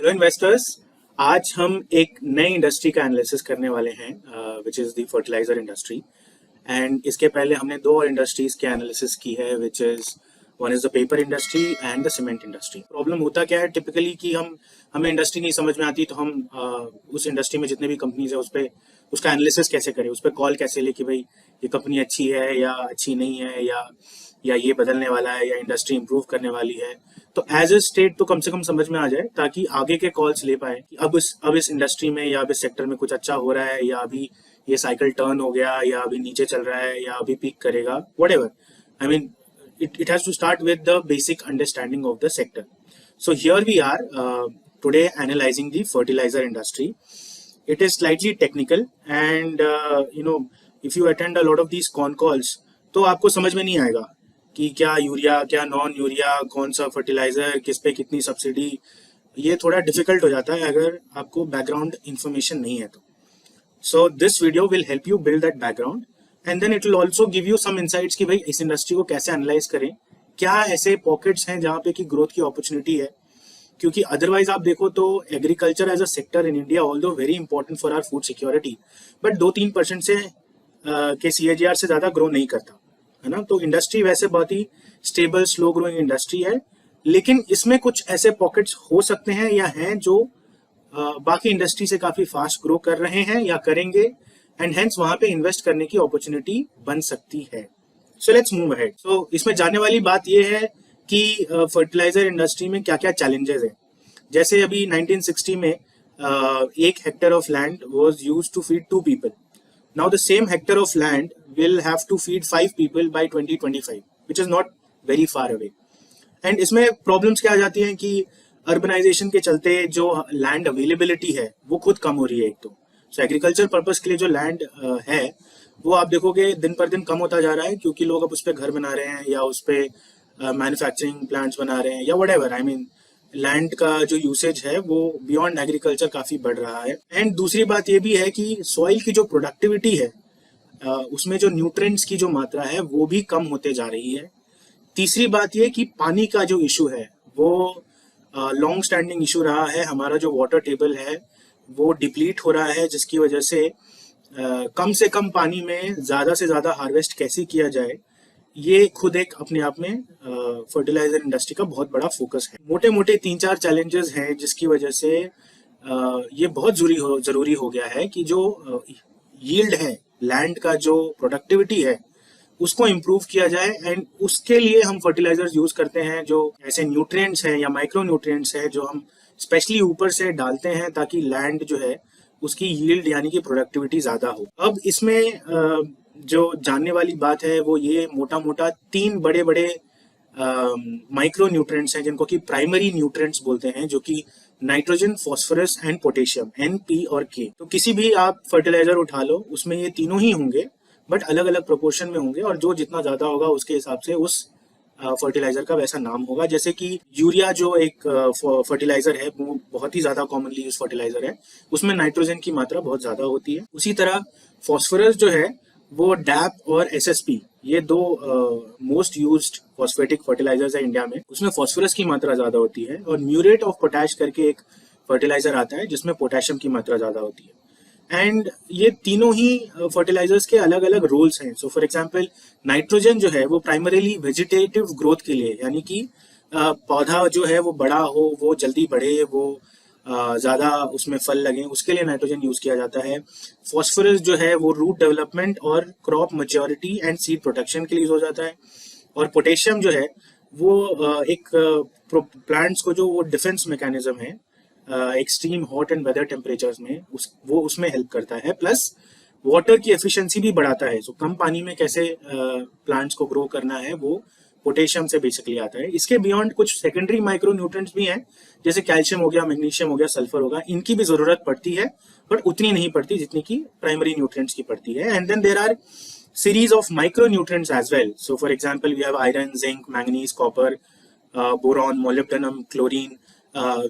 Hello investors. आज हम एक नई इंडस्ट्री का एनालिसिस करने वाले हैं which is the fertilizer industry. And इसके पहले हमने दो और इंडस्ट्रीज के एनालिसिस की है which is one is the paper industry and the cement industry. Problem होता क्या है टिपिकली कि हमें इंडस्ट्री नहीं समझ में आती, तो हम उस इंडस्ट्री में जितने भी कंपनीज है उस पर उसका एनालिसिस कैसे करें, उस पर कॉल कैसे ले कि भाई ये कंपनी अच्छी है या अच्छी नहीं है, या ये बदलने वाला है या इंडस्ट्री इंप्रूव करने वाली है। तो एज ए स्टेट तो कम से कम समझ में आ जाए ताकि आगे के कॉल्स ले पाए कि अब इस इंडस्ट्री में या अब इस सेक्टर में कुछ अच्छा हो रहा है, या अभी ये साइकिल टर्न हो गया, या अभी नीचे चल रहा है, या अभी पीक करेगा, whatever. I mean it has to start with the basic understanding of the sector. So here we are today analyzing the fertilizer industry. It is slightly technical and if you attend a lot of these con calls तो आपको समझ में नहीं आएगा कि क्या urea क्या non urea, कौन सा फर्टिलाइजर, किस पे कितनी सब्सिडी। ये थोड़ा डिफिकल्ट हो जाता है अगर आपको बैकग्राउंड इंफॉर्मेशन नहीं है तो। So this video will help you build that background and then it will also give you some insights कि भाई इस इंडस्ट्री को कैसे एनालाइज करें, क्या ऐसे पॉकेट्स हैं जहाँ पे कि ग्रोथ की अपॉर्चुनिटी है। क्योंकि अदरवाइज आप देखो तो agriculture as a sector in India although very important for our food security, but 2-3% से के CAGR से ज़्यादा ग्रो नहीं करता है ना। तो इंडस्ट्री वैसे बहुत ही स्टेबल स्लो ग्रोइंग इंडस्ट्री है, लेकिन इसमें कुछ ऐसे पॉकेट्स हो सकते हैं या हैं जो बाकी इंडस्ट्री से काफ़ी फास्ट ग्रो कर रहे हैं या करेंगे, एंड हेंस वहां पे इन्वेस्ट करने की अपॉर्चुनिटी बन सकती है। So let's move ahead. So इसमें जानने वाली बात यह है कि फर्टिलाइजर इंडस्ट्री में क्या क्या चैलेंजेस हैं। जैसे अभी 1960 में 1 hectare of land was used to feed 2 people. Now the same hectare of land will have to feed 5 people by 2025, which is not very far away. And इसमें प्रॉब्लम्स क्या आ जाती हैं कि अर्बनाइजेशन के चलते जो लैंड अवेलेबिलिटी है वो खुद कम हो रही है एक तो। सो एग्रीकल्चर पर्पस के लिए जो लैंड है वो आप देखोगे दिन पर दिन कम होता जा रहा है, क्योंकि लोग अब उस पर घर बना रहे हैं या उस पर मैन्युफैक्चरिंग प्लांट्स बना रहे हैं या व्हाटएवर। आई मीन लैंड का जो यूसेज है वो बियॉन्ड एग्रीकल्चर काफ़ी बढ़ रहा है। एंड दूसरी बात ये भी है कि सॉइल की जो प्रोडक्टिविटी है उसमें जो न्यूट्रिएंट्स की जो मात्रा है वो भी कम होते जा रही है। तीसरी बात ये कि पानी का जो इशू है वो लॉन्ग स्टैंडिंग इशू रहा है। हमारा जो वाटर टेबल है वो डिप्लीट हो रहा है, जिसकी वजह से कम पानी में ज़्यादा से ज़्यादा हार्वेस्ट कैसे किया जाए, ये खुद एक अपने आप में फर्टिलाइजर इंडस्ट्री का बहुत बड़ा फोकस है। मोटे मोटे 3-4 चैलेंजेस हैं जिसकी वजह से ये बहुत ज़रूरी हो गया है कि जो यील्ड है, लैंड का जो प्रोडक्टिविटी है उसको इम्प्रूव किया जाए। एंड उसके लिए हम फर्टिलाइजर्स यूज़ करते हैं जो ऐसे न्यूट्रिएंट्स हैं या माइक्रो न्यूट्रिएंट्स हैं जो हम स्पेशली ऊपर से डालते हैं ताकि लैंड जो है उसकी यील्ड यानी कि प्रोडक्टिविटी ज़्यादा हो। अब इसमें जो जानने वाली बात है वो ये मोटा मोटा 3 बड़े बड़े माइक्रो न्यूट्रिएंट्स हैं जिनको कि प्राइमरी न्यूट्रिएंट्स बोलते हैं, जो कि nitrogen, phosphorus and potassium, N, P और K। तो किसी भी आप फर्टिलाइजर उठा लो उसमें ये तीनों ही होंगे, बट अलग अलग प्रोपोर्शन में होंगे, और जो जितना ज़्यादा होगा उसके हिसाब से उस फर्टिलाइजर का वैसा नाम होगा। जैसे कि यूरिया जो एक फर्टिलाइजर है वो बहुत ही ज़्यादा कॉमनली यूज फर्टिलाइजर है, उसमें नाइट्रोजन की मात्रा बहुत ज़्यादा होती है। उसी तरह फॉस्फोरस जो है वो DAP और SSP, ये 2 मोस्ट यूज्ड फॉस्फेटिक फर्टिलाइजर्स है इंडिया में, उसमें फॉस्फोरस की मात्रा ज़्यादा होती है। और म्यूरेट ऑफ पोटैश करके एक फर्टिलाइजर आता है जिसमें पोटेशियम की मात्रा ज़्यादा होती है। एंड ये तीनों ही फर्टिलाइजर्स के अलग अलग रोल्स हैं। सो फॉर एग्जांपल नाइट्रोजन जो है वो प्राइमरीली वेजिटेटिव ग्रोथ के लिए, यानी कि पौधा जो है वो बड़ा हो, वो जल्दी बढ़े, वो ज़्यादा उसमें फल लगें, उसके लिए नाइट्रोजन यूज़ किया जाता है। फॉस्फोरस जो है वो रूट डेवलपमेंट और crop maturity and seed protection के लिए यूज़ हो जाता है। और पोटेशियम जो है वो एक प्लांट्स को जो वो डिफेंस मैकेनिज्म है extreme hot and weather temperatures में वो उसमें हेल्प करता है। प्लस वाटर की एफिशिएंसी भी बढ़ाता है। सो कम पानी में कैसे प्लांट्स को ग्रो करना है वो पोटेशियम से बेसिकली आता है। इसके बियॉन्ड कुछ सेकेंडरी माइक्रो न्यूट्रिएंट्स भी हैं, जैसे कैल्शियम हो गया, मैग्नीशियम हो गया, सल्फर होगा, इनकी भी जरूरत पड़ती है, बट उतनी नहीं पड़ती जितनी की प्राइमरी न्यूट्रिएंट्स की पड़ती है। And then there are series of micro nutrients as well. So for example we have iron, zinc, manganese, copper, boron, molybdenum, chlorine,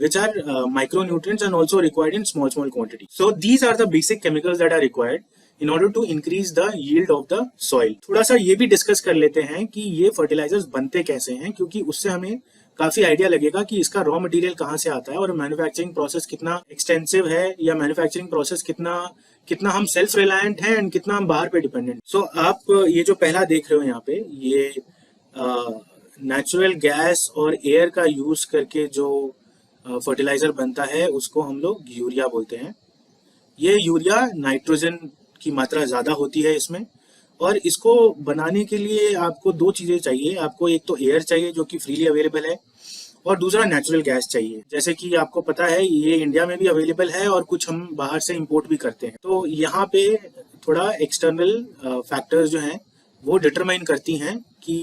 which are micronutrients and also required in small quantity. So these are the basic chemicals that are required in order to increase the yield of the soil. थोड़ा सा ये भी discuss कर लेते हैं कि ये fertilisers बनते कैसे हैं, क्योंकि उससे हमें काफी आइडिया लगेगा कि इसका रॉ मटेरियल कहाँ से आता है और मैन्युफैक्चरिंग प्रोसेस कितना एक्सटेंसिव है, या मैन्युफैक्चरिंग प्रोसेस कितना कितना हम सेल्फ रिलायंट हैं एंड कितना हम बाहर पे डिपेंडेंट। सो आप ये जो पहला देख रहे हो यहाँ पे, ये नेचुरल गैस और एयर का यूज करके जो फर्टिलाइजर बनता है उसको हम लोग यूरिया बोलते हैं। ये यूरिया नाइट्रोजन की मात्रा ज़्यादा होती है इसमें, और इसको बनाने के लिए आपको दो चीज़ें चाहिए। आपको एक तो एयर चाहिए जो कि फ्रीली अवेलेबल है, और दूसरा नेचुरल गैस चाहिए। जैसे कि आपको पता है ये इंडिया में भी अवेलेबल है और कुछ हम बाहर से इंपोर्ट भी करते हैं। तो यहाँ पे थोड़ा एक्सटर्नल फैक्टर्स जो हैं वो डिटरमाइन करती हैं कि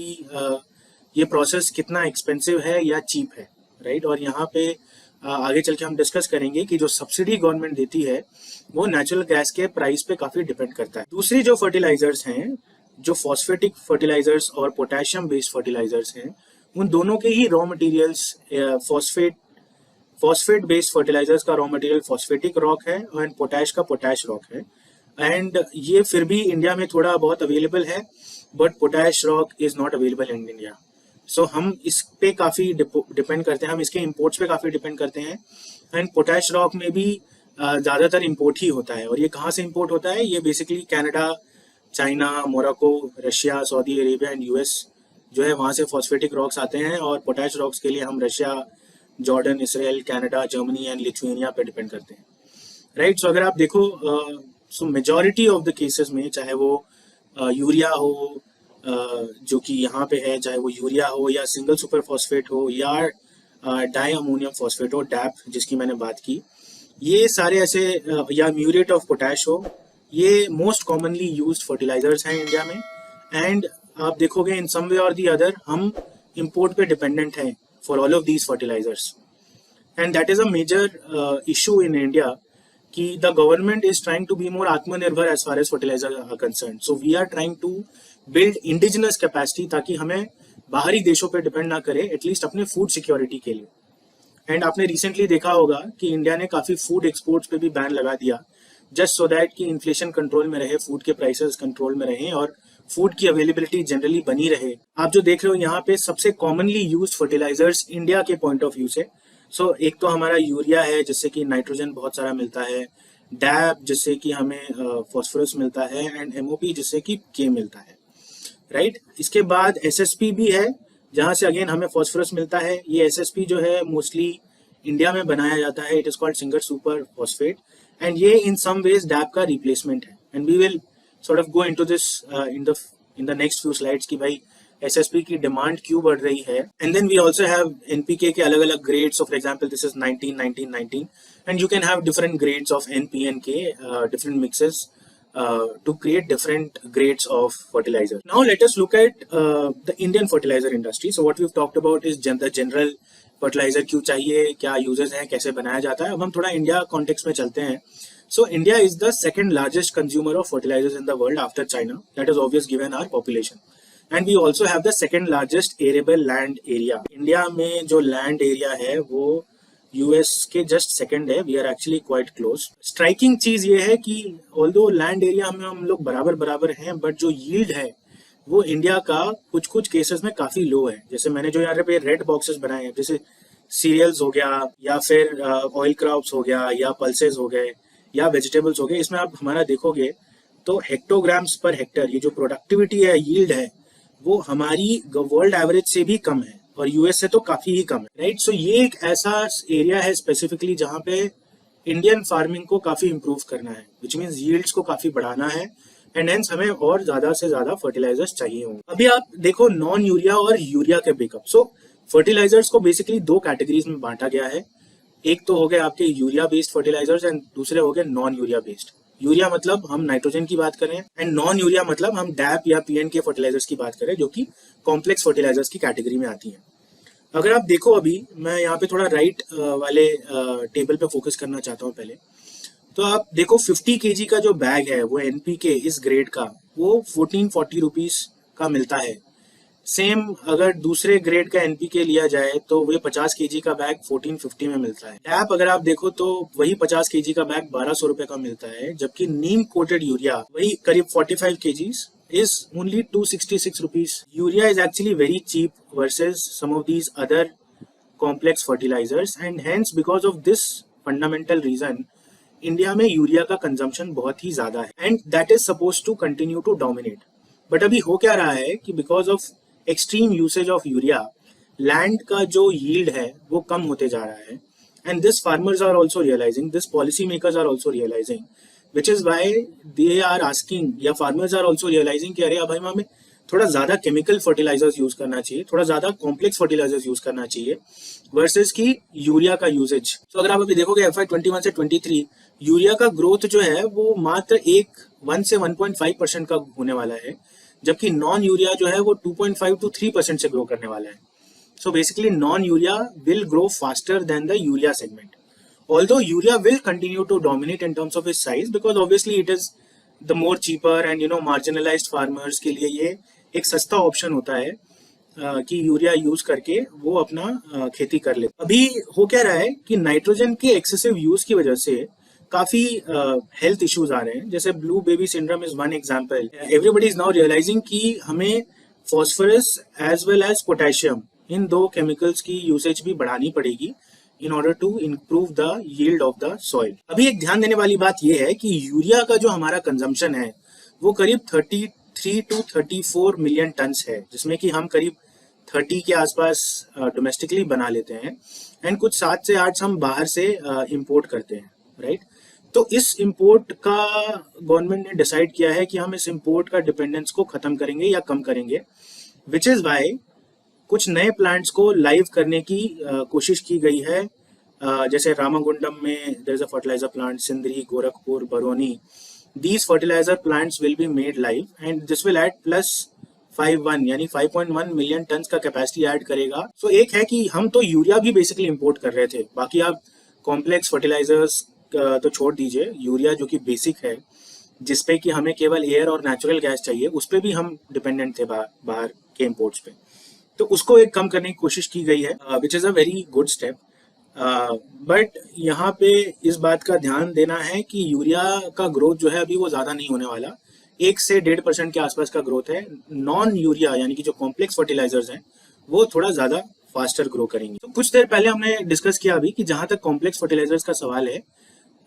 ये प्रोसेस कितना एक्सपेंसिव है या चीप है, राइट। और यहाँ पे आगे चल के हम डिस्कस करेंगे कि जो सब्सिडी गवर्नमेंट देती है वो नेचुरल गैस के प्राइस पे काफी डिपेंड करता है। दूसरी जो फर्टिलाइजर्स हैं, जो फॉस्फेटिक फर्टिलाइजर्स और पोटेशियम बेस्ड फर्टिलाइजर्स हैं, उन दोनों के ही raw materials phosphate based fertilizers का रॉ मटेरियल फॉस्फेटिक रॉक है एंड पोटैश का पोटैश रॉक है। एंड ये फिर भी इंडिया में थोड़ा बहुत अवेलेबल है, but potash rock is not available in India. So हम इस पे काफी डिपेंड करते हैं, हम इसके इंपोर्ट्स पे काफी डिपेंड करते हैं। एंड पोटैश रॉक में भी ज्यादातर इंपोर्ट ही होता है। और ये कहाँ से इंपोर्ट होता है? ये basically Canada, China, Morocco, Russia, Saudi Arabia and US जो है वहाँ से फॉस्फेटिक रॉक्स आते हैं। और पोटैश रॉक्स के लिए हम Russia, Jordan, Israel, Canada, Germany and Lithuania पे डिपेंड करते हैं, राइट। सो अगर आप देखो, सो मेजॉरिटी ऑफ द केसेस में, चाहे वो यूरिया हो जो कि यहाँ पे है, चाहे वो यूरिया हो या सिंगल सुपर फॉस्फेट हो या डाई अमोनियम फॉस्फेट हो, डैप जिसकी मैंने बात की, ये सारे ऐसे या म्यूरेट ऑफ पोटैश हो, ये मोस्ट कॉमनली यूज्ड फर्टिलाइजर्स हैं इंडिया में। एंड आप देखोगे in some way or the other हम इंपोर्ट पे डिपेंडेंट हैं for all of these fertilizers. And that is a major issue in India कि the government is trying to be more आत्मनिर्भर as far as fertilizer are concern. So we are trying to build indigenous capacity, ताकि हमें बाहरी देशों पे depend ना करे, at least अपने फूड सिक्योरिटी के लिए। एंड आपने रिसेंटली देखा होगा कि इंडिया ने काफी फूड एक्सपोर्ट्स पे भी बैन लगा दिया, जस्ट सो दैट कि इन्फ्लेशन कंट्रोल में रहे, फूड के प्राइसेस कंट्रोल में रहे और फूड की अवेलेबिलिटी जनरली बनी रहे। आप जो देख रहे हो यहाँ पे सबसे कॉमनली यूज्ड फर्टिलाइजर्स इंडिया के पॉइंट ऑफ व्यू से, सो एक तो हमारा यूरिया है जिससे कि नाइट्रोजन बहुत सारा मिलता है, डैप जिससे कि हमें फॉस्फोरस मिलता है, एंड एमओपी जिससे कि के मिलता है, राइट। इसके बाद एसएसपी भी है जहाँ से अगेन हमें फॉस्फोरस मिलता है। ये एसएसपी जो है मोस्टली इंडिया में बनाया जाता है, it is called single super phosphate, and ये इन सम वेज डैप का रिप्लेसमेंट है। And we will sort of go into this in the next few slides कि भाई एसएसपी की डिमांड क्यों बढ़ रही है। And then we also have NPK के अलग अलग grades. For example this is 19-19-19 and you can have different grades of NPK, different mixes to create different grades of fertilizer. Now let us look at the Indian fertilizer industry. So what we've talked about is the general fertilizer क्यों चाहिए, क्या users हैं, कैसे बनाया जाता है। अब हम थोड़ा इंडिया कॉन्टेक्स्ट में चलते हैं। So India is the second largest consumer of fertilizers in the world after China. That is obvious given our population. And we also have the second largest arable land area. India में जो land area है वो US के just second है। We are actually quite close. Striking चीज ये है कि ऑल्दो लैंड एरिया में हम लोग बराबर हैं, बट जो यील्ड है वो इंडिया का कुछ केसेस में काफी लो है। जैसे मैंने जो यहाँ पे रेड बॉक्सेस बनाए हैं, जैसे सीरियल्स हो गया या फिर ऑयल क्रॉप्स हो गया या पल्सेस हो गए या वेजिटेबल्स हो गए, इसमें आप हमारा देखोगे तो हेक्टोग्राम्स पर हेक्टर, ये जो प्रोडक्टिविटी है, यील्ड है, वो हमारी वर्ल्ड एवरेज से भी कम है और यूएस से तो काफी ही कम है, राइट। सो ये एक ऐसा एरिया है स्पेसिफिकली जहाँ पे इंडियन फार्मिंग को काफी इंप्रूव करना है, विच मीन्स यील्ड्स को काफी बढ़ाना है, एंड हेंस हमें और ज्यादा से ज्यादा फर्टिलाइजर्स चाहिए होंगे। अभी आप देखो नॉन यूरिया और यूरिया के ब्रेकअप। सो फर्टिलाइजर्स को बेसिकली दो कैटेगरीज में बांटा गया है। एक तो हो गए आपके यूरिया बेस्ड फर्टिलाइजर्स एंड दूसरे हो गए नॉन यूरिया बेस्ड। यूरिया मतलब हम नाइट्रोजन की बात करें, एंड नॉन यूरिया मतलब हम डैप या पीएन के फर्टिलाइजर्स की बात करें, जो कि कॉम्प्लेक्स फर्टिलाइजर्स की कैटेगरी में आती हैं। अगर आप देखो, अभी मैं यहाँ पे थोड़ा राइट वाले टेबल पे फोकस करना चाहता हूँ पहले। तो आप देखो 50 kg का जो बैग है वो एनपीके इस ग्रेड का वो 1440 रुपीज का मिलता है। सेम अगर दूसरे ग्रेड का एनपीके लिया जाए तो वही 50 kg का बैग 1450 में मिलता है। डैप अगर आप देखो तो वही 50 kg का बैग 1200 रुपए का मिलता है, जबकि नीम कोटेड यूरिया वही करीब 45 kgs is only 266 rupees. Urea is actually very cheap versus some of these other complex fertilizers, and hence because of this fundamental reason India में यूरिया का कंजम्पशन बहुत ही ज्यादा है, and that is suppose to continue to dominate. But अभी हो क्या रहा है कि because of extreme usage of urea land का जो यील्ड है वो कम होते जा रहा है, and this farmers are also realizing, this policy makers are also realizing, which is why they are asking, या फार्मर्स आर ऑल्सो रियलाइजिंग कि अरे अब हमें थोड़ा ज्यादा केमिकल फर्टिलाइजर्स यूज करना चाहिए, थोड़ा ज्यादा कॉम्प्लेक्स फर्टिलाइजर्स यूज करना चाहिए वर्सेस की यूरिया का यूजेज. तो अगर आप अभी देखोगे FY21 से 23 यूरिया का ग्रोथ जो है वो मात्र 1 से 1.5% का होने वाला है, जबकि नॉन यूरिया जो है वो 2.5 to 3% से ग्रो करने वाला है. So basically non-urea will grow faster than the urea segment. Although urea will continue to dominate in terms of its size, because obviously it is the more cheaper and marginalized farmers के लिए ये एक सस्ता option होता है कि urea use करके वो अपना खेती कर ले. अभी हो क्या रहा है कि नाइट्रोजन के एक्सेसिव यूज की वजह से काफी हेल्थ इश्यूज आ रहे हैं, जैसे blue baby syndrome is one example. Everybody is now realising कि हमें phosphorus as well as potassium, इन दो केमिकल्स की यूसेज भी बढ़ानी पड़ेगी in order to improve the yield of the soil. अभी एक ध्यान देने वाली बात यह है कि यूरिया का जो हमारा कंजम्पशन है वो करीब 33 to 34 मिलियन टन्स है, जिसमें कि हम करीब 30 के आसपास डोमेस्टिकली बना लेते हैं, एंड कुछ 7 से 8 हम बाहर से इंपोर्ट करते हैं, राइट. तो इस इंपोर्ट का गवर्नमेंट ने डिसाइड किया है कि हम इस इंपोर्ट का डिपेंडेंस को खत्म करेंगे या कम करेंगे, विच इज वाई कुछ नए प्लांट्स को लाइव करने की कोशिश की गई है. जैसे रामागुंडम में there is a fertilizer plant, Sindri, Gorakhpur, Barauni. These fertilizer plants will be made live and this will add +51 यानी 5.1 मिलियन टन्स का कैपेसिटी ऐड करेगा. सो एक है कि हम तो यूरिया भी बेसिकली इंपोर्ट कर रहे थे, बाकी आप कॉम्प्लेक्स फर्टिलाइजर्स तो छोड़ दीजिए, यूरिया जो कि बेसिक है जिसपे कि हमें केवल एयर और नेचुरल गैस चाहिए, उस पर भी हम डिपेंडेंट थे बाहर के इम्पोर्ट्स पे. तो उसको एक कम करने की कोशिश की गई है, which is a very good step. But यहाँ पे इस बात का ध्यान देना है कि यूरिया का ग्रोथ जो है अभी वो ज़्यादा नहीं होने वाला, 1 से 1.5% के आसपास का ग्रोथ है. नॉन यूरिया यानी कि जो कॉम्प्लेक्स फर्टिलाइजर्स हैं वो थोड़ा ज़्यादा फास्टर ग्रो करेंगे. तो कुछ देर पहले हमने डिस्कस किया अभी कि जहाँ तक कॉम्प्लेक्स फर्टिलाइजर्स का सवाल है,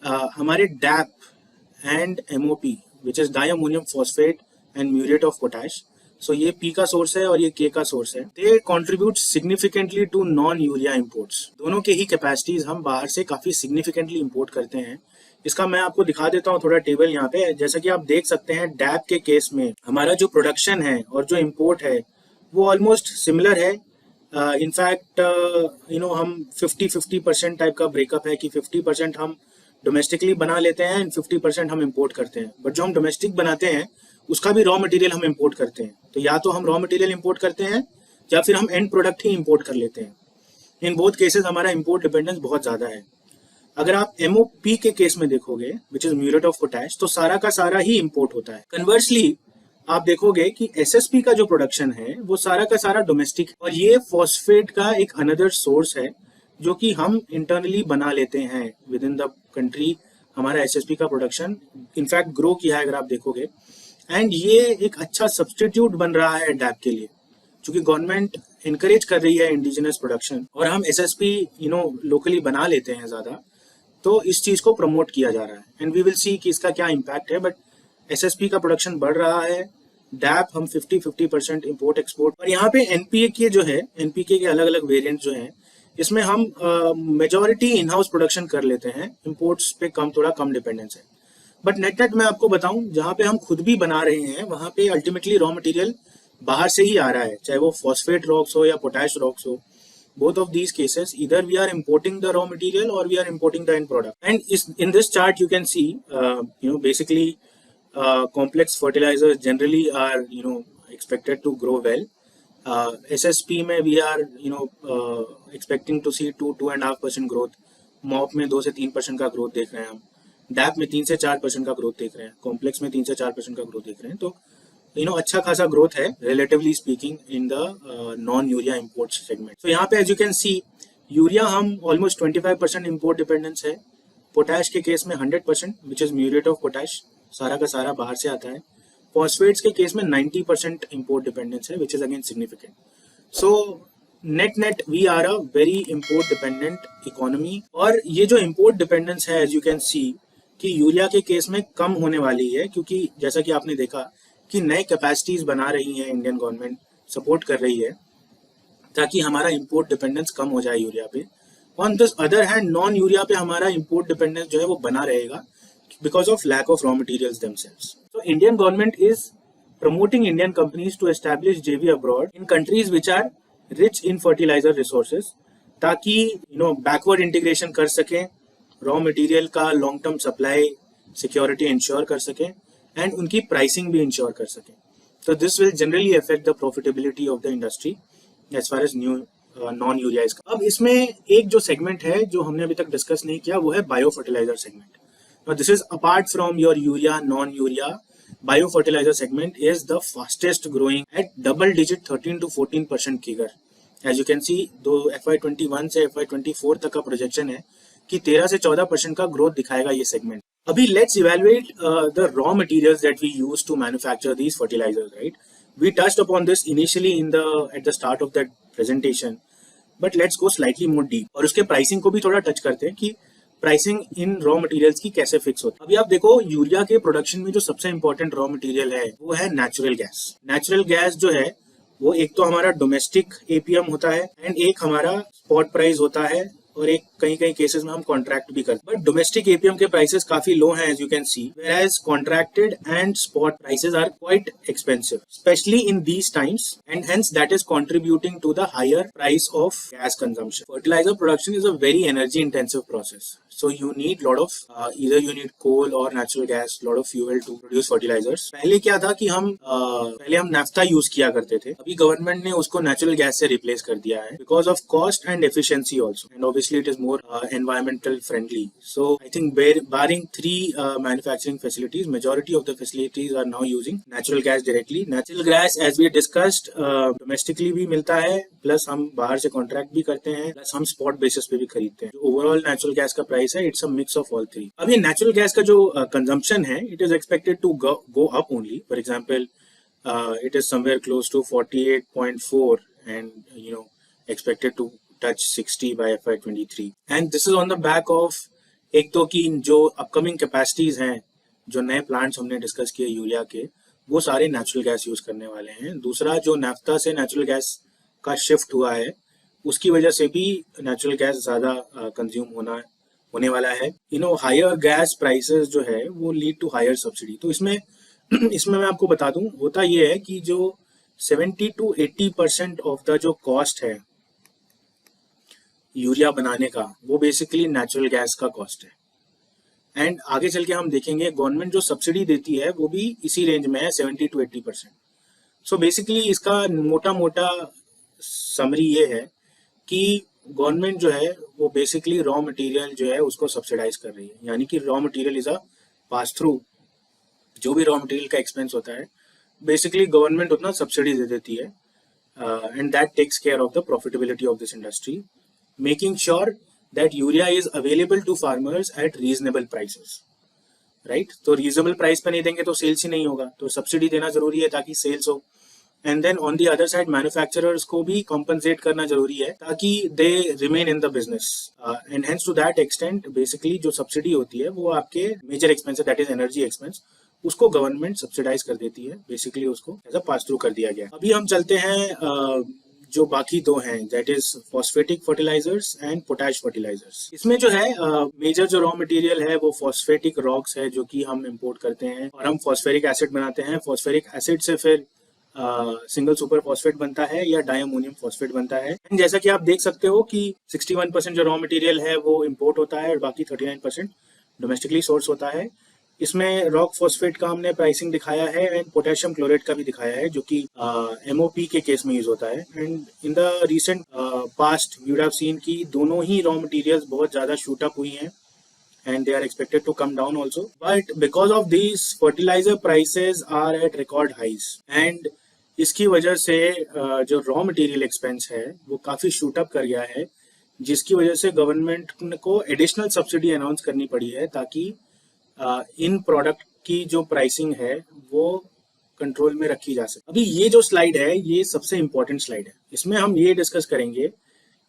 हमारे DAP and MOP which is diammonium phosphate and muriate of potash, so ये P का सोर्स है और ये K का सोर्स है. They contribute significantly to non urea imports. दोनों के ही कैपेसिटीज हम बाहर से काफी सिग्निफिकेंटली इम्पोर्ट करते हैं. इसका मैं आपको दिखा देता हूँ थोड़ा टेबल यहाँ पे. जैसा कि आप देख सकते हैं डैप के केस में हमारा जो प्रोडक्शन है और जो इम्पोर्ट है वो ऑलमोस्ट सिमिलर है. इनफैक्ट हम 50-50% टाइप का ब्रेकअप है कि 50% हम डोमेस्टिकली बना लेते हैं एंड 50% हम इम्पोर्ट करते हैं. बट जो हम डोमेस्टिक बनाते हैं उसका भी रॉ मटेरियल हम इंपोर्ट करते हैं. तो या तो हम रॉ मटेरियल इंपोर्ट करते हैं या फिर हम एंड प्रोडक्ट ही इंपोर्ट कर लेते हैं. इन बोथ केसेस हमारा इंपोर्ट डिपेंडेंस बहुत ज़्यादा है. अगर आप MOP के केस में देखोगे विच इज म्यूरेट ऑफ पोटैश, तो सारा का सारा ही इंपोर्ट होता है. कन्वर्सली आप देखोगे कि SSP का जो प्रोडक्शन है वो सारा का सारा डोमेस्टिक है, और ये फॉस्फेट का एक अनदर सोर्स है जो कि हम इंटरनली बना लेते हैं विद इन द कंट्री. हमारा SSP का प्रोडक्शन इनफैक्ट ग्रो किया है अगर आप देखोगे, एंड ये एक अच्छा सब्सटीट्यूट बन रहा है डैप के लिए, क्योंकि गवर्नमेंट इनकरेज कर रही है इंडिजिनस प्रोडक्शन और हम SSP लोकली बना लेते हैं ज़्यादा, तो इस चीज़ को प्रमोट किया जा रहा है. एंड वी विल सी कि इसका क्या इम्पैक्ट है. बट SSP का प्रोडक्शन बढ़ रहा है, डैप हम 50% इम्पोर्ट एक्सपोर्ट. और यहाँ पे NPK जो है, NPK के अलग अलग वेरिएंट जो हैं, इसमें हम मेजॉरिटी इन हाउस प्रोडक्शन कर लेते हैं, इम्पोर्ट्स पे थोड़ा कम डिपेंडेंस है. बट नेट मैं आपको बताऊं, जहाँ पे हम खुद भी बना रहे हैं वहाँ पे अल्टीमेटली रॉ मटेरियल बाहर से ही आ रहा है, चाहे वो फॉस्फेट रॉक्स हो या पोटैश रॉक्स हो. both of these cases either we are importing the raw material or we are importing the end product. And in this chart you can see basically complex fertilizers generally are expected to grow well. SSP में we are expecting to see 2-2.5% growth. MOP में 2 से 3% का growth देख रहे हैं हम. Dab में 3 से 4% का ग्रोथ देख रहे हैं. कॉम्प्लेक्स में 3 से 4% का ग्रोथ देख रहे हैं. तो अच्छा खासा ग्रोथ है relatively speaking in the non urea import segment. तो यहाँ पे as you can see urea हम ऑलमोस्ट 25% इम्पोर्ट डिपेंडेंस है. पोटैश के केस में 100% which is muriate of potash, सारा का सारा बाहर से आता है. फॉस्फेट्स के केस में 90% इम्पोर्ट डिपेंडेंस है which is again significant. So net net we are a very import dependent economy, और ये जो इम्पोर्ट डिपेंडेंस है एज यू कैन सी कि यूरिया के केस में कम होने वाली है, क्योंकि जैसा कि आपने देखा कि नए कैपेसिटीज बना रही है, इंडियन गवर्नमेंट सपोर्ट कर रही है ताकि हमारा इम्पोर्ट डिपेंडेंस कम हो जाए यूरिया पे। On this other hand non urea पे हमारा इम्पोर्ट डिपेंडेंस जो है वो बना रहेगा because of lack of raw materials themselves. So Indian government is promoting Indian companies to establish JV abroad in countries which are rich in fertilizer resources, ताकि backward integration कर सकें, raw material का long term supply security ensure कर सकें and उनकी pricing भी ensure कर सकें. So this will generally affect the profitability of the industry as far as new non-यूरिया इसका। अब इसमें एक जो सेगमेंट है जो हमने अभी तक डिस्कस नहीं किया वो है bio fertilizer segment. Now this is apart from your urea, non-urea, biofertilizer segment is the fastest growing at double digit 13 to 14% CAGR. As you can see, दो FY21 से FY24 तक का प्रोजेक्शन है कि 13 से 14% का ग्रोथ दिखाएगा ये सेगमेंट। अभी let's evaluate the raw materials that we use to manufacture these fertilizers, right? We touched upon this initially at the start of that presentation, but let's go slightly more deep. और उसके pricing को भी थोड़ा touch करते हैं कि pricing इन raw materials की कैसे फिक्स होती है। अभी आप देखो यूरिया के प्रोडक्शन में जो सबसे इंपॉर्टेंट रॉ मटेरियल है वो है नेचुरल गैस। नेचुरल गैस जो है वो एक तो हमारा डोमेस्टिक एपीएम होता है एंड एक हमारा स्पॉट प्राइस होता है, और एक कई केसेस में हम कॉन्ट्रैक्ट भी करते हैं। बट डोमेस्टिक एपीएम के प्राइसेस काफी लो हैं as you can see, whereas contracted and spot prices are quite expensive specially in these times, and hence that is contributing to the higher price of gas consumption. Fertilizer production is a very energy intensive process, so you need lot of either you need coal or natural gas, lot of fuel to produce fertilizers. पहले क्या था कि पहले हम naphtha use किया करते थे, अभी गवर्नमेंट ने उसको नेचुरल गैस से रिप्लेस कर दिया है because of cost and efficiency also, and obviously it is more environmental friendly. So I think barring 3 manufacturing facilities, majority of the facilities are now using natural gas directly. Natural gas as we discussed domestically भी मिलता है, plus हम बाहर से contract भी करते हैं, plus हम स्पॉट बेसिस पे भी खरीदते हैं। ओवरऑल नेचुरल गैस का प्राइस है, it's a mix of all 3। अब ये नेचुरल गैस का जो कंजम्पशन है it is expected to go up only. For example it is somewhere close to 48.4 and expected to touch 60 by FY23, and this is on the back of एक तो कि जो upcoming capacities हैं, जो नए प्लांट्स हमने discuss किए urea के, वो सारे नेचुरल गैस यूज करने वाले हैं। दूसरा जो नाफ्ता से नेचुरल गैस का शिफ्ट हुआ है उसकी वजह से भी नेचुरल गैस ज्यादा कंज्यूम होने वाला है। हायर गैस प्राइसेस जो है वो लीड टू हायर सब्सिडी। तो इसमें मैं आपको बता दूं, होता ये है कि जो 70 to 80% ऑफ द जो कॉस्ट है यूरिया बनाने का वो बेसिकली नेचुरल गैस का कॉस्ट है, एंड आगे चल के हम देखेंगे गवर्नमेंट जो सब्सिडी देती है वो भी इसी रेंज में है 70 to 80%। सो बेसिकली इसका मोटा समरी ये है कि गवर्नमेंट जो है वो बेसिकली रॉ मटेरियल जो है उसको सब्सिडाइज कर रही है, यानी कि raw material is a pass through. जो भी रॉ मटेरियल का एक्सपेंस होता है बेसिकली गवर्नमेंट उतना सब्सिडी दे देती है, and that takes care of the profitability of this industry, making sure that urea is available to farmers at reasonable prices, right. तो रीजनेबल प्राइस पे नहीं देंगे तो सेल्स ही नहीं होगा, तो सब्सिडी देना जरूरी है ताकि सेल्स हो। And then on the other side manufacturers को भी कॉम्पनसेट करना जरूरी है ताकि they remain in the business, and hence to that extent basically जो सब्सिडी होती है वो आपके major expense that is energy expense, उसको गवर्नमेंट सब्सिडाइज कर देती है, बेसिकली उसको एज अ पास थ्रू कर दिया गया। अभी हम चलते हैं जो बाकी दो हैं, that is phosphatic fertilizers and potash fertilizers. इसमें जो है मेजर जो रॉ मटेरियल है वो फॉस्फेटिक रॉक्स है जो कि हम इंपोर्ट करते हैं और हम फॉस्फेरिक एसिड बनाते हैं। फॉस्फेरिक एसिड से फिर सिंगल सुपर फॉस्फेट बनता है या डायमोनियम फॉस्फेट बनता है। जैसा कि आप देख सकते हो कि 61% जो रॉ मटेरियल है वो इंपोर्ट होता है और बाकी 39% डोमेस्टिकली सोर्स होता है। इसमें रॉक फॉस्फेट का हमने प्राइसिंग दिखाया है एंड पोटेशियम क्लोरेट का भी दिखाया है जो कि एमओपी के केस में यूज होता है। And in the recent past we would have seen कि दोनों ही रॉ मटेरियल्स बहुत ज्यादा शूट अप हुई हैं and they are expected to come down also, but because of these fertilizer prices are at record highs and इसकी वजह से जो रॉ मटेरियल एक्सपेंस है वो काफी शूट अप कर गया है, जिसकी वजह से गवर्नमेंट को एडिशनल सब्सिडी अनाउंस करनी पड़ी है ताकि इन प्रोडक्ट की जो प्राइसिंग है वो कंट्रोल में रखी जा सके। अभी ये जो स्लाइड है ये सबसे इंपॉर्टेंट स्लाइड है। इसमें हम ये डिस्कस करेंगे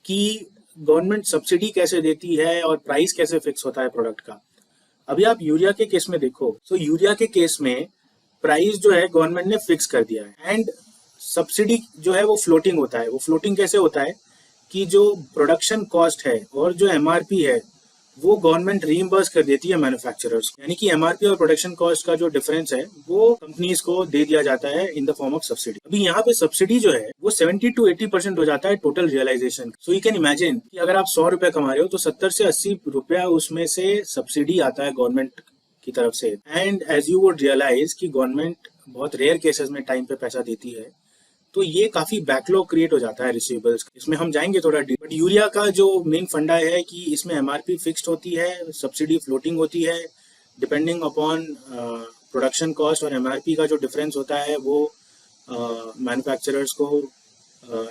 कि गवर्नमेंट सब्सिडी कैसे देती है और प्राइस कैसे फिक्स होता है प्रोडक्ट का। अभी आप यूरिया के केस में देखो, तो यूरिया के केस में प्राइस जो है गवर्नमेंट ने फिक्स कर दिया है एंड सब्सिडी जो है वो फ्लोटिंग होता है। वो फ्लोटिंग कैसे होता है कि जो प्रोडक्शन कॉस्ट है और जो एमआरपी है वो गवर्नमेंट रीइंबर्स कर देती है मैन्युफैक्चरर्स को, यानी कि एमआरपी और प्रोडक्शन कॉस्ट का जो डिफरेंस है वो कंपनीज को दे दिया जाता है in the form of subsidy. अभी यहाँ पे सब्सिडी जो है वो 70 to 80% हो जाता है total realization. So you can imagine कि अगर आप 100 रुपए कमा रहे हो तो 70 से 80 रुपया उसमें से सब्सिडी आता है गवर्नमेंट की तरफ से। And as you would realize कि गवर्नमेंट बहुत रेयर केसेस में टाइम पे पैसा देती है, तो ये काफी बैकलॉग क्रिएट हो जाता है रिसीवेबल्स। इसमें हम जाएंगे थोड़ा डीप। बट यूरिया का जो मेन फंडा है कि इसमें एमआरपी फिक्स्ड होती है, सब्सिडी फ्लोटिंग होती है, डिपेंडिंग अपॉन प्रोडक्शन कॉस्ट और एमआरपी का जो डिफरेंस होता है वो मैन्युफैक्चरर्स को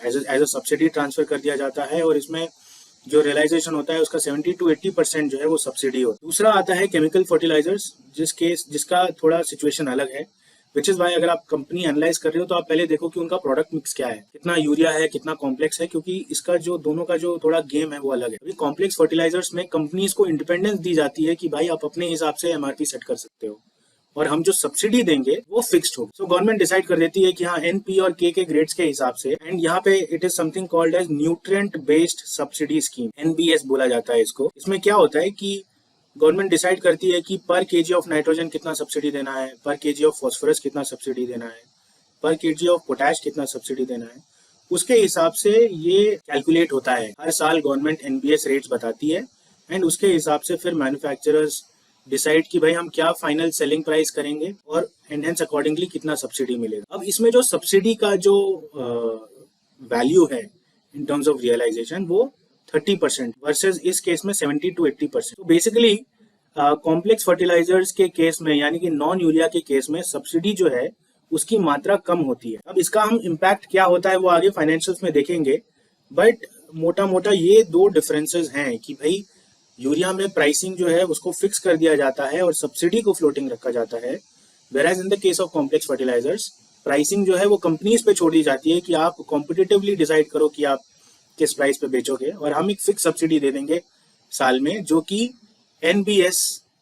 एज अ सब्सिडी ट्रांसफर कर दिया जाता है और इसमें जो रियलाइजेशन होता है उसका 70 to 80% जो है वो सब्सिडी होता है। दूसरा आता है केमिकल फर्टिलाइजर्स, जिसका थोड़ा सिचुएशन अलग है, विच इज वाई अगर आप कंपनी एनालाइज कर रहे हो तो आप पहले देखो कि उनका प्रोडक्ट मिक्स क्या है, कितना यूरिया है, कितना कॉम्प्लेक्स है, क्योंकि इसका जो दोनों का जो थोड़ा गेम है वो अलग है। अभी कॉम्प्लेक्स फर्टिलाइजर्स में कंपनीज को इंडिपेंडेंस दी जाती है कि भाई आप अपने हिसाब से एमआरपी सेट कर सकते हो और हम जो सब्सिडी देंगे वो फिक्स्ड हो। सो गवर्नमेंट डिसाइड कर देती है कि हाँ एन, पी और के ग्रेड्स के हिसाब से। एंड यहाँ पे it is something called as nutrient based subsidy scheme, NBS बोला जाता है इसको। इसमें क्या होता है कि गवर्नमेंट डिसाइड करती है कि पर केजी ऑफ नाइट्रोजन कितना सब्सिडी देना है, पर केजी ऑफ फास्फोरस कितना सब्सिडी देना है, पर केजी ऑफ पोटैश कितना सब्सिडी देना है। उसके हिसाब से ये कैलकुलेट होता है। हर साल गवर्नमेंट एनबीएस रेट्स बताती है एंड उसके हिसाब से फिर मैन्युफैक्चरर्स डिसाइड कि भाई हम क्या फाइनल सेलिंग प्राइस करेंगे और हेंस अकॉर्डिंगली कितना सब्सिडी मिलेगा। अब इसमें जो सब्सिडी का जो वैल्यू है इन टर्म्स ऑफ रियलाइजेशन वो 30% वर्सेस इस केस में 70 to 80%। तो बेसिकली कॉम्प्लेक्स फर्टिलाइजर्स के केस में यानी कि नॉन यूरिया के केस में सब्सिडी जो है उसकी मात्रा कम होती है। अब इसका हम इम्पैक्ट क्या होता है वो आगे फाइनेंशियल्स में देखेंगे, बट मोटा मोटा ये दो डिफरेंसेस हैं कि भाई यूरिया में प्राइसिंग जो है उसको फिक्स कर दिया जाता है और सब्सिडी को फ्लोटिंग रखा जाता है, whereas in the case of complex fertilizers pricing जो है वो कंपनीज पे छोड़ दी जाती है कि आप कॉम्पिटिटिवली डिसाइड करो कि आप किस प्राइस पे बेचोगे और हम एक फिक्स सब्सिडी दे देंगे साल में, जो कि एनबीएस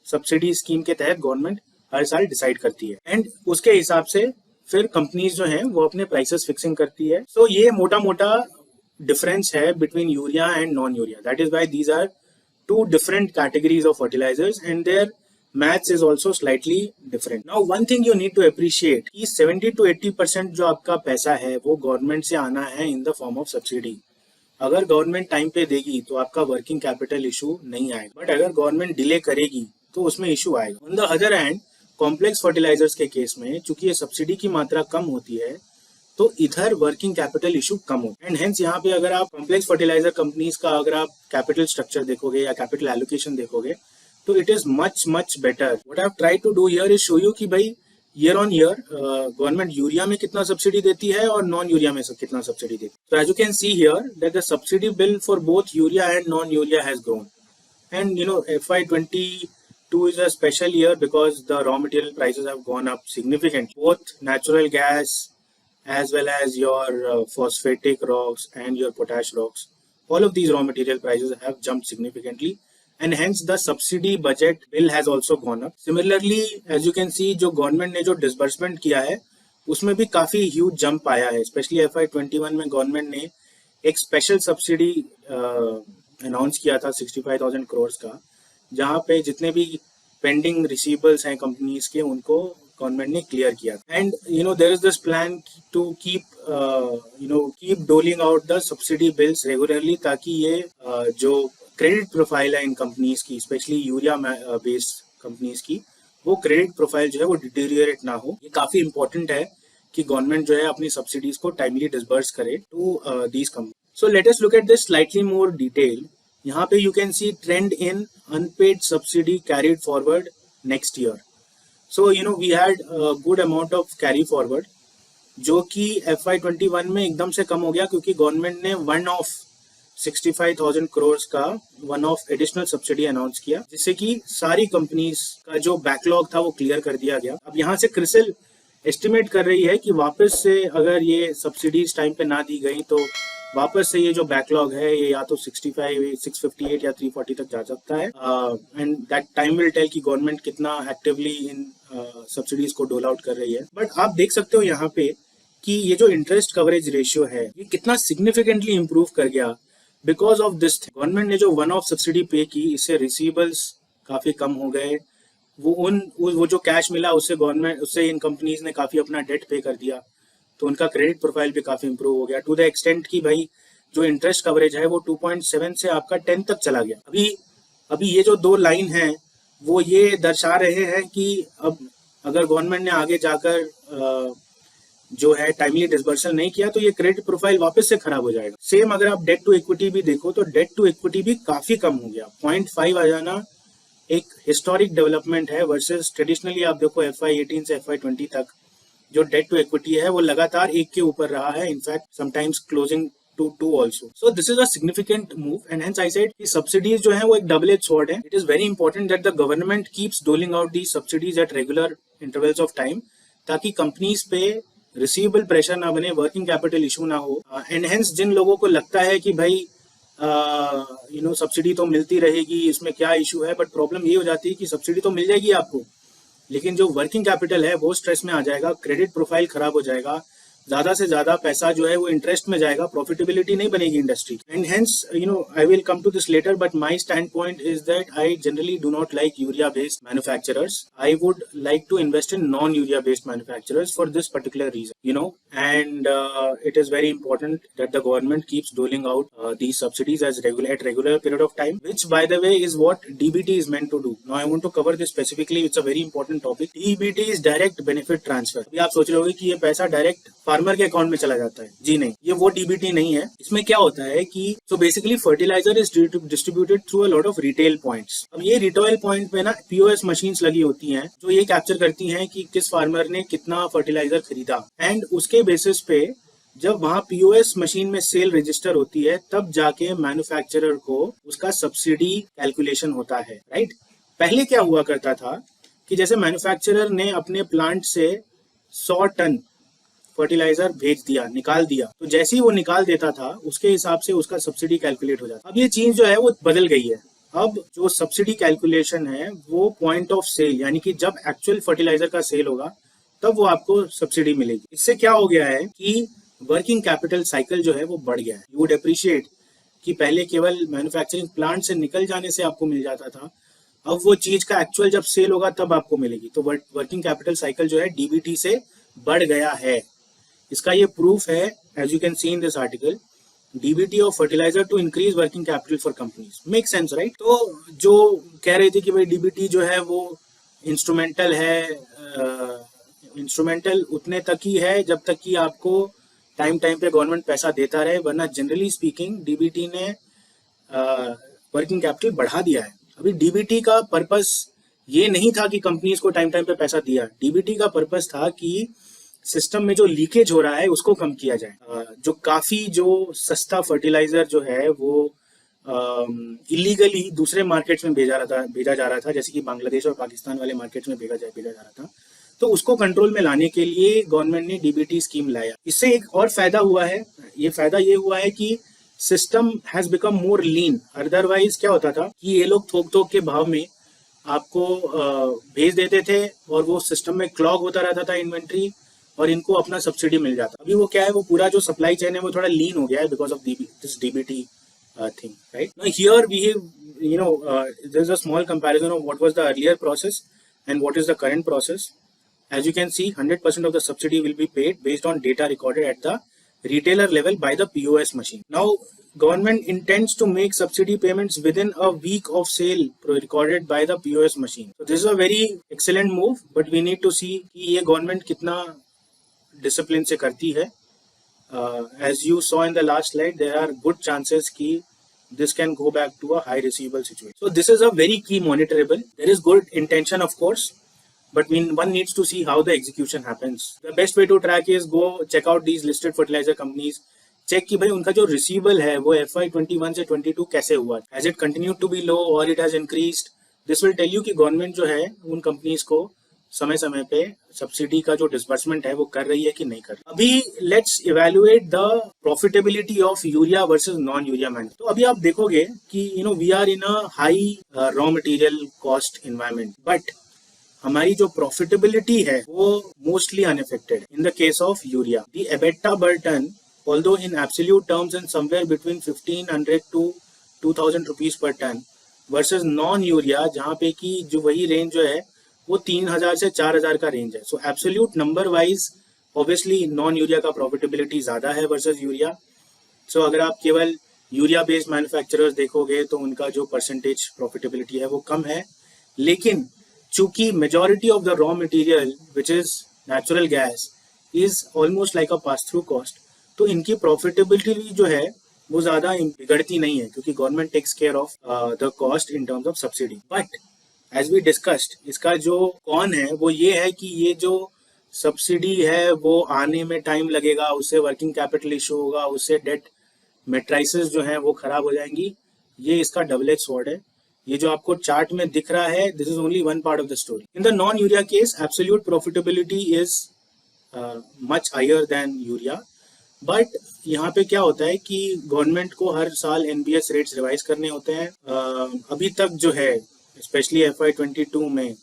सब्सिडी स्कीम के तहत गवर्नमेंट हर साल डिसाइड करती है एंड उसके हिसाब से फिर कंपनीज जो हैं वो अपने प्राइसेस फिक्सिंग करती है। सो ये मोटा मोटा डिफरेंस है between urea and non urea. That is why these are two different categories of fertilizers and their maths is also slightly different. Now one thing you need to appreciate कि 70 to 80% जो आपका पैसा है वो government से आना है in the form of subsidy। अगर गवर्नमेंट टाइम पे देगी तो आपका वर्किंग कैपिटल इशू नहीं आएगा, बट अगर गवर्नमेंट डिले करेगी तो उसमें इशू आएगा। On the other hand complex fertilizers के केस में चूंकि ये सब्सिडी की मात्रा कम होती है तो इधर वर्किंग कैपिटल इशू कम होता है एंड हेंस यहाँ पे अगर आप कॉम्प्लेक्स फर्टिलाइजर कंपनीज का अगर आप कैपिटल स्ट्रक्चर देखोगे या कैपिटल एलोकेशन देखोगे तो it is much much better. What I have tried to do here is show you कि भाई year on year government urea में कितना सब्सिडी देती है और नॉन यूरिया में कितना सब्सिडी देती है। So as you can see here that the subsidy bill for both urea and non-urea has grown, and you know FY22 is a special year because the raw material prices have gone up significantly. Both natural gas as well as your phosphatic rocks and your potash rocks, all of these raw material prices have jumped significantly and hence the subsidy budget bill has also gone up. Similarly as you can see जो government ने जो disbursement किया है उसमें भी काफी huge jump आया है। स्पेशली FY21 में गवर्नमेंट ने एक स्पेशल सब्सिडी अनाउंस किया था 65,000 करोड़ का, जहां पे जितने भी पेंडिंग रिसीवेबल्स हैं कंपनीज के उनको गवर्नमेंट ने क्लियर किया। And you know there is this plan to keep doling out the subsidy bills regularly, ताकि ये जो क्रेडिट प्रोफाइल है इन कंपनीज की, स्पेशली यूरिया बेस्ड कंपनीज की, वो क्रेडिट प्रोफाइल जो है वो डिटेरियोरेट ना हो। ये काफी इंपॉर्टेंट है कि गवर्नमेंट जो है अपनी सब्सिडीज को टाइमली डिसबर्स करे to these company. So let us look at this slightly more detail. यहाँ पे you can see trend in unpaid subsidy carried forward next year. So you know we had good amount of carry forward जो कि FY21 में एकदम से कम हो गया क्योंकि गवर्नमेंट ने वन ऑफ 65,000 करोड़ का one of additional subsidy announce किया, जिससे कि सारी कंपनीज का जो बैकलॉग था वो क्लियर कर दिया गया। अब यहाँ से क्रिसिल एस्टिमेट कर रही है कि वापस से अगर ये सब्सिडीज टाइम पे ना दी गई तो वापस से ये जो बैकलॉग है ये या तो 65, 658 या 340 तक जा सकता है, and that time will tell कि गवर्नमेंट कितना एक्टिवली इन सब्सिडीज को डोल आउट कर रही है। बट आप देख सकते हो यहाँ पे कि ये जो इंटरेस्ट कवरेज रेशियो है ये कितना सिग्निफिकेंटली इंप्रूव कर गया बिकॉज ऑफ दिस। गवर्नमेंट ने जो वन ऑफ सब्सिडी पे की, इससे रिसीवेबल्स काफी कम हो गए। वो जो कैश मिला उससे इन कंपनीज ने काफी अपना डेट पे कर दिया, तो उनका क्रेडिट प्रोफाइल भी काफी इंप्रूव हो गया टू द एक्सटेंट कि भाई जो इंटरेस्ट कवरेज है वो 2.7 से आपका 10 तक चला गया। अभी ये जो दो लाइन है वो ये दर्शा रहे हैं कि अब अगर गवर्नमेंट ने आगे जाकर जो है टाइमली डिसबर्सल नहीं किया तो ये क्रेडिट प्रोफाइल वापस से खराब हो जाएगा। सेम अगर आप डेट टू इक्विटी भी देखो तो डेट टू इक्विटी भी काफी कम हो गया, 0.5 आ जाना एक हिस्टोरिक डेवलपमेंट है वर्सेस ट्रेडिशनली आप देखो FY18 से FY20 तक जो डेट टू इक्विटी है वो लगातार 1 के ऊपर रहा है, in fact sometimes closing to 2 also. So this is a significant move, and hence I said कि subsidies जो है वो एक double edged sword है. It is very important that the government keeps doling out these subsidies at regular intervals of time ताकि companies पे receivable pressure ना बने, वर्किंग कैपिटल इशू ना हो, एंड हेंस जिन लोगों को लगता है कि भाई सब्सिडी तो मिलती रहेगी, इसमें क्या इशू है, बट प्रॉब्लम ये हो जाती है कि सब्सिडी तो मिल जाएगी आपको, लेकिन जो वर्किंग कैपिटल है वो स्ट्रेस में आ जाएगा, क्रेडिट प्रोफाइल खराब हो जाएगा, ज्यादा से ज्यादा पैसा जो है वो इंटरेस्ट में जाएगा, प्रॉफिटेबिलिटी नहीं बनेगी industry. And hence I will come to this later, but my standpoint is that I generally do not like urea based manufacturers. I would like to invest in non urea based manufacturers for this particular reason, and it is very important that the government keeps doling out these subsidies at regular period of time, which by the way is what DBT is meant to do. Now I want to cover this specifically, it's a very important topic. DBT is direct benefit transfer. अभी आप सोच रहे होंगे कि ये पैसा direct farmer के account में चला जाता है, जी नहीं, ये वो DBT नहीं है। इसमें क्या होता है कि so basically fertilizer is distributed through a lot of retail points. अब ये retail point पे ना POS machines लगी होती हैं जो ये कैप्चर करती हैं कि किस फार्मर ने कितना फर्टिलाइजर खरीदा, एंड उसके बेसिस पे जब वहां POS मशीन में सेल रजिस्टर होती है तब जाके मैन्युफैक्चरर को उसका सब्सिडी कैलकुलेशन होता है, राइट। पहले क्या हुआ करता था कि जैसे मैन्युफैक्चरर ने अपने प्लांट से 100 टन फर्टिलाइजर भेज दिया, निकाल दिया, तो जैसे ही वो निकाल देता था उसके हिसाब से उसका सब्सिडी कैलकुलेट हो जाता। अब ये चीज जो है वो बदल गई है। अब जो सब्सिडी कैलकुलेशन है वो पॉइंट ऑफ सेल, यानी कि जब एक्चुअल फर्टिलाइजर का सेल होगा तब वो आपको सब्सिडी मिलेगी। इससे क्या हो गया है कि वर्किंग कैपिटल साइकिल जो है वो बढ़ गया है। यू वुड अप्रिशिएट कि पहले केवल मैन्युफैक्चरिंग प्लांट से निकल जाने से आपको मिल जाता था, अब वो चीज का एक्चुअल जब सेल होगा तब आपको मिलेगी। तो वर्किंग कैपिटल साइकिल जो है DBT से बढ़ गया है। इसका ये प्रूफ है, as you can see in this article, DBT of fertilizer to increase working capital for companies. Make sense, right. तो जो कह रहे थे कि भाई DBT जो है वो इंस्ट्रूमेंटल है, इंस्ट्रूमेंटल उतने तक ही है जब तक कि आपको टाइम पे गवर्नमेंट पैसा देता रहे, वरना जनरली स्पीकिंग DBT ने वर्किंग कैपिटल बढ़ा दिया है। अभी DBT का पर्पस ये नहीं था कि कंपनीज को टाइम पे पैसा दिया, DBT का पर्पस था कि सिस्टम में जो लीकेज हो रहा है उसको कम किया जाए। जो सस्ता फर्टिलाइजर जो है वो इलीगली दूसरे मार्केट्स में भेजा जा रहा था, जैसे कि बांग्लादेश और पाकिस्तान वाले मार्केट्स में भेजा जा रहा था, तो उसको कंट्रोल में लाने के लिए गवर्नमेंट ने DBT स्कीम लाया। इससे एक और फायदा हुआ है, ये फायदा ये हुआ है कि system has become more lean. Otherwise क्या होता था कि ये लोग थोक के भाव में आपको भेज देते थे और वो सिस्टम में क्लॉग होता रहता था इन्वेंट्री, और इनको अपना सब्सिडी मिल जाता। अभी वो क्या है, वो पूरा जो सप्लाई चेन है वो थोड़ा लीन हो गया है because of this DBT thing, right? Now here we have, there's a small comparison of what was the earlier process and what is the current process. As you can see, 100% of the subsidy will be paid based on data recorded at the retailer level by the POS machine. Now, government intends to make subsidy payments within a week of sale recorded by the POS machine. So this is a very excellent move, but we need to see कि ये government कितना discipline से करती है. As you saw in the last slide, there are good chances कि this can go back to a high receivable situation. So this is a very key monitorable. There is good intention, of course, but one needs to see how the execution happens. The best way to track is go check out these listed fertilizer companies. Check कि भाई उनका जो receivable है वो FY21 से 22 कैसे हुआ. Has it continued to be low or it has increased? This will tell you कि government जो है उन companies को समय समय पे सब्सिडी का जो डिसबर्समेंट है वो कर रही है कि नहीं कर रही। अभी let's evaluate the profitability of urea versus non urea man. तो अभी आप देखोगे कि we are in a high raw material cost environment, but हमारी जो प्रॉफिटेबिलिटी है वो mostly unaffected in the case of urea. The EBITDA per ton although in absolute terms and somewhere between 1500 to 2000 rupees per ton versus non urea जहाँ पे कि जो वही range जो है वो 3000 से 4000 का रेंज है। सो absolute number wise obviously non urea का प्रॉफिटेबिलिटी ज़्यादा है वर्सेस यूरिया। सो अगर आप केवल यूरिया बेस्ड मैन्युफैक्चरर्स देखोगे तो उनका जो परसेंटेज प्रॉफिटेबिलिटी है वो कम है, लेकिन चूंकि majority of the raw material which is natural gas is almost like a pass through cost, तो इनकी प्रॉफिटेबिलिटी जो है वो ज्यादा बिगड़ती नहीं है क्योंकि government takes care of the cost in terms of subsidy. But as we discussed, इसका जो कॉन है वो ये है कि ये जो सब्सिडी है वो आने में टाइम लगेगा, उससे वर्किंग कैपिटल इशू होगा, उससे डेट मेट्राइसिस जो है वो खराब हो जाएंगी। ये इसका डबल एज स्वॉर्ड है। ये जो आपको चार्ट में दिख रहा है, this is only one part of the story. In the non urea case absolute profitability is much higher than urea, but यहाँ पे क्या होता है कि गवर्नमेंट को हर साल एनबीएस रेट्स रिवाइज करने होते हैं। अभी तक जो है स्पेशली FY22 में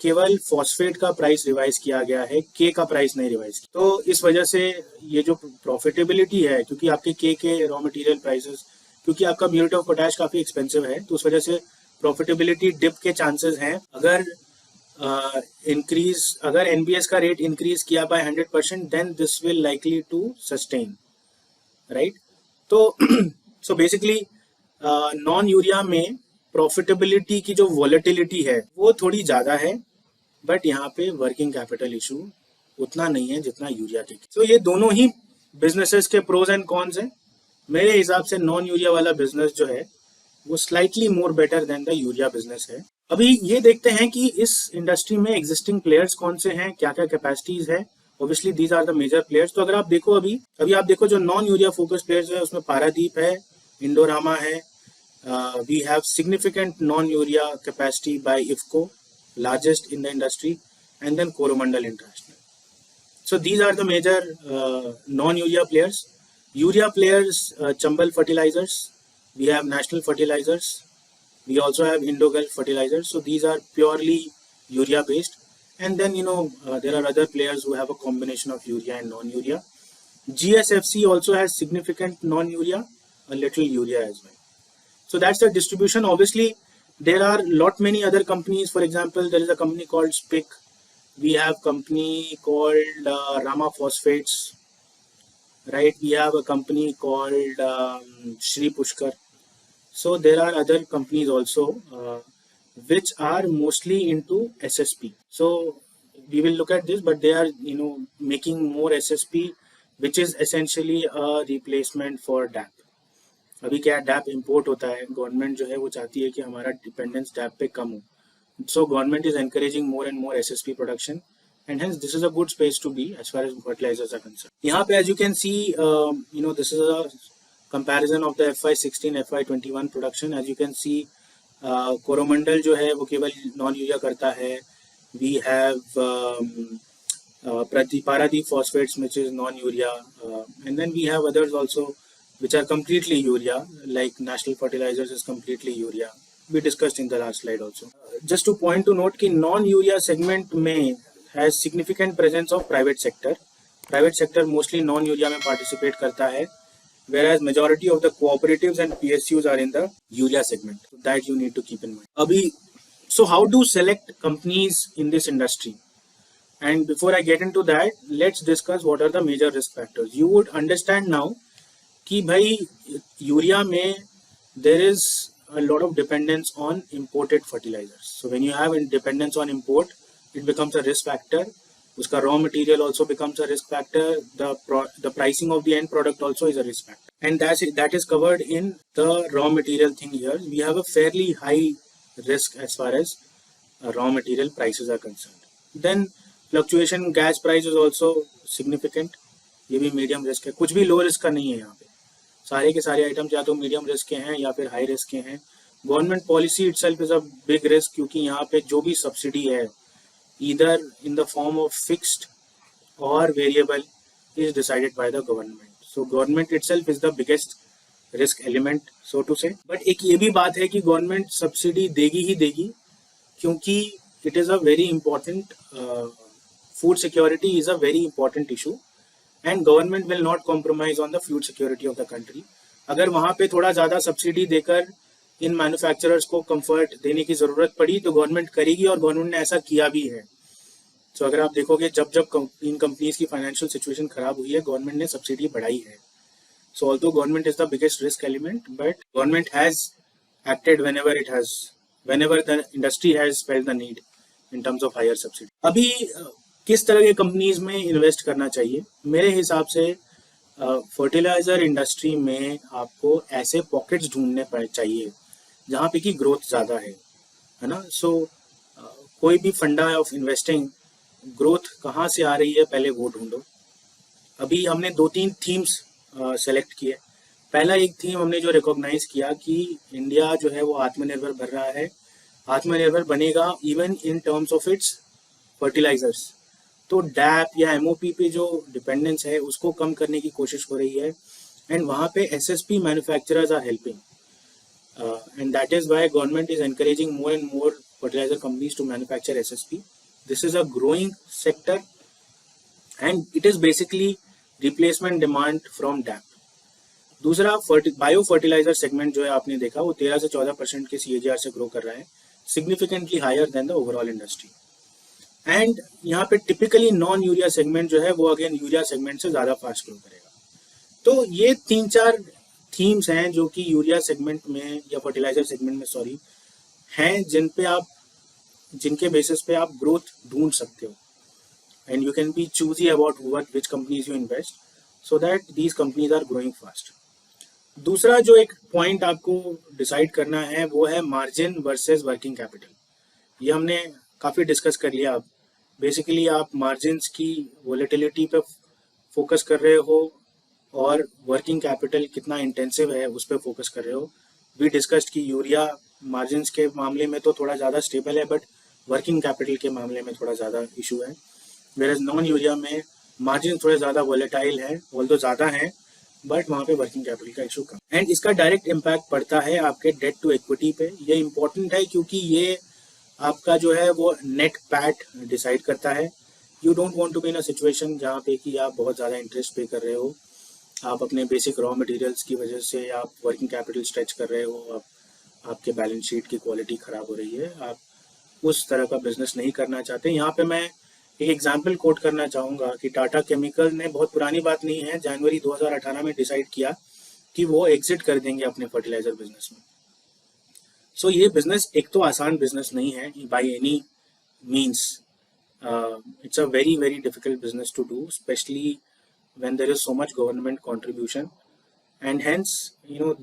केवल फॉस्फेट का प्राइस रिवाइज किया गया है, के का प्राइस नहीं रिवाइज किया। तो इस वजह से ये जो प्रॉफिटेबिलिटी है, क्योंकि आपके के रॉ मटेरियल प्राइसेस, क्योंकि आपका म्यूरेट ऑफ पोटैश काफी एक्सपेंसिव है, तो उस वजह से प्रॉफिटेबिलिटी डिप के चांसेस हैं। अगर अगर एनबीएस का रेट इंक्रीज किया by 100%, then this will likely to sustain, right. तो सो बेसिकली नॉन यूरिया में प्रॉफिटेबिलिटी की जो वॉलेटिलिटी है वो थोड़ी ज़्यादा है, बट यहाँ पे वर्किंग कैपिटल इशू उतना नहीं है जितना यूरिया के। तो ये दोनों ही बिजनेसेस के प्रोज एंड कॉन्स हैं। मेरे हिसाब से नॉन यूरिया वाला बिजनेस जो है वो slightly more better than the urea business है। अभी ये देखते हैं कि इस इंडस्ट्री में एग्जिस्टिंग प्लेयर्स कौन से हैं, क्या क्या कैपेसिटीज है। Obviously these are the major players. तो अगर आप देखो अभी आप देखो जो नॉन यूरिया फोकस प्लेयर्स है उसमें पारादीप है, इंडोरामा है, we have significant non-urea capacity by IFFCO, largest in the industry, and then Coromandel International. So these are the major non-urea players. Urea players, Chambal Fertilizers, we have National Fertilizers, we also have Indogulf Fertilizers. So these are purely urea based, and then there are other players who have a combination of urea and non-urea. GSFC also has significant non-urea, a little urea as well. So that's the distribution. Obviously, there are many other companies. For example, there is a company called SPIC. We have company called Rama Phosphates, right? We have a company called Shri Pushkar. So there are other companies also which are mostly into SSP. So we will look at this, but they are making more SSP, which is essentially a replacement for DAP. अभी क्या dab import होता है, government जो है वो चाहती है कि हमारा डिपेंडेंस डैप पे कम हो, so government is encouraging more and more SSP production, and hence this is a good space to be as far as fertilizers are concern. यहाँ पे as you can see this is a comparison of the FY16 FY21 production. As you can see Coromandel जो है वो केवल non urea करता है। We have Paradip Phosphates which is non-urea, and then we have others also which are completely urea, like National Fertilizers is completely urea. We discussed in the last slide also. Just to point to note कि non-urea segment में has significant presence of private sector. Private sector mostly non-urea में participate करता है, whereas majority of the cooperatives and PSUs are in the urea segment. So that you need to keep in mind. अभी, so how to select companies in this industry? And before I get into that, let's discuss what are the major risk factors. You would understand now कि भाई urea में there is a lot of dependence on imported fertilizers. So when you have dependence on import, it becomes a risk factor. उसका raw material also becomes a risk factor. The pricing of the end product also is a risk factor, and that is covered in the raw material thing here. We have a fairly high risk as far as raw material prices are concerned. Then fluctuation gas price is also significant. ये भी medium risk है, कुछ भी low risk का नहीं है यहाँ पे। सारे के सारे आइटम्स या तो मीडियम रिस्क के हैं या फिर हाई रिस्क के हैं। Government policy itself is a big risk, क्योंकि यहाँ पे जो भी सब्सिडी है either in the form of fixed or variable, is decided by the government. So government itself is the biggest risk element, so to say. But एक ये भी बात है कि गवर्नमेंट सब्सिडी देगी ही देगी, क्योंकि it is a very important food security is a very important issue and government will not compromise on the food security of the country. अगर वहाँ पे थोड़ा ज़्यादा सब्सिडी देकर इन मैन्युफैक्चरर्स को कंफर्ट देने की ज़रूरत पड़ी तो गवर्नमेंट करेगी, और गवर्नमेंट ने ऐसा किया भी है. तो अगर आप देखोगे जब जब इन कंपनीज की फाइनेंशियल सिचुएशन खराब हुई है, गवर्नमेंट ने सब्सिडी बढ़ाई है. So although government is the biggest risk element, but government has acted whenever the industry has felt the need in terms of higher subsidy. अभी किस तरह के कंपनीज में इन्वेस्ट करना चाहिए? मेरे हिसाब से फर्टिलाइजर इंडस्ट्री में आपको ऐसे पॉकेट्स ढूंढने चाहिए जहाँ पे की ग्रोथ ज़्यादा है ना. सो कोई भी फंडा ऑफ इन्वेस्टिंग, ग्रोथ कहाँ से आ रही है पहले वो ढूंढो. अभी हमने 2-3 थीम्स सेलेक्ट किए. पहला एक थीम हमने जो रिकॉग्नाइज किया कि इंडिया जो है वो आत्मनिर्भर बन रहा है, आत्मनिर्भर बनेगा even in terms of its fertilizers. तो डैप या एमओपी पे जो डिपेंडेंस है उसको कम करने की कोशिश हो रही है, एंड वहाँ पे SSP manufacturers are helping, and that is why government is encouraging more and more fertilizer companies to manufacture SSP. This is a growing sector and it is basically replacement demand from DAP. दूसरा bio fertilizer segment जो है आपने देखा वो 13 से 14% के CAGR से grow कर रहा है, significantly higher than the overall industry. And यहाँ पे टिपिकली नॉन यूरिया सेगमेंट जो है वो अगेन यूरिया सेगमेंट से ज़्यादा फास्ट ग्रो करेगा. तो ये 3-4 थीम्स हैं जो कि यूरिया सेगमेंट में या फर्टिलाइजर सेगमेंट में हैं जिनके बेसिस पे आप ग्रोथ ढूंढ सकते हो. And you can be choosy about which companies you invest so that these companies are growing fast. दूसरा जो एक पॉइंट आपको डिसाइड करना है वो है मार्जिन वर्सेस वर्किंग कैपिटल. ये हमने काफ़ी डिस्कस कर लिया. अब बेसिकली आप मार्जिन्स की वोलेटिलिटी पे फोकस कर रहे हो और वर्किंग कैपिटल कितना इंटेंसिव है उस पर फोकस कर रहे हो. वी डिस्कस्ड कि यूरिया मार्जिन्स के मामले में तो थोड़ा ज़्यादा स्टेबल है, बट वर्किंग कैपिटल के मामले में थोड़ा ज़्यादा इशू है. वेयर एज नॉन यूरिया में मार्जिन थोड़े ज़्यादा वोलेटाइल है, ऑल्दो ज़्यादा है, बट वहाँ पे वर्किंग कैपिटल का इशू कम. एंड इसका डायरेक्ट इम्पैक्ट पड़ता है आपके डेट टू इक्विटी पे. ये इंपॉर्टेंट है क्योंकि ये आपका जो है वो नेट पैट डिसाइड करता है. You don't want to be in a situation जहाँ पे कि आप बहुत ज़्यादा इंटरेस्ट पे कर रहे हो, आप अपने बेसिक रॉ मटेरियल्स की वजह से आप वर्किंग कैपिटल स्ट्रेच कर रहे हो, आपके बैलेंस शीट की क्वालिटी ख़राब हो रही है. आप उस तरह का बिजनेस नहीं करना चाहते. यहाँ पे मैं एक एग्जाम्पल कोट करना चाहूँगा कि टाटा केमिकल ने, बहुत पुरानी बात नहीं है, जनवरी 2018 में डिसाइड किया कि वो एग्जिट कर देंगे अपने फर्टिलाइजर बिजनेस में. सो ये बिजनेस एक तो आसान बिजनेस नहीं है by any means. It's a very very difficult business to do, specially when there is so much government contribution, and hence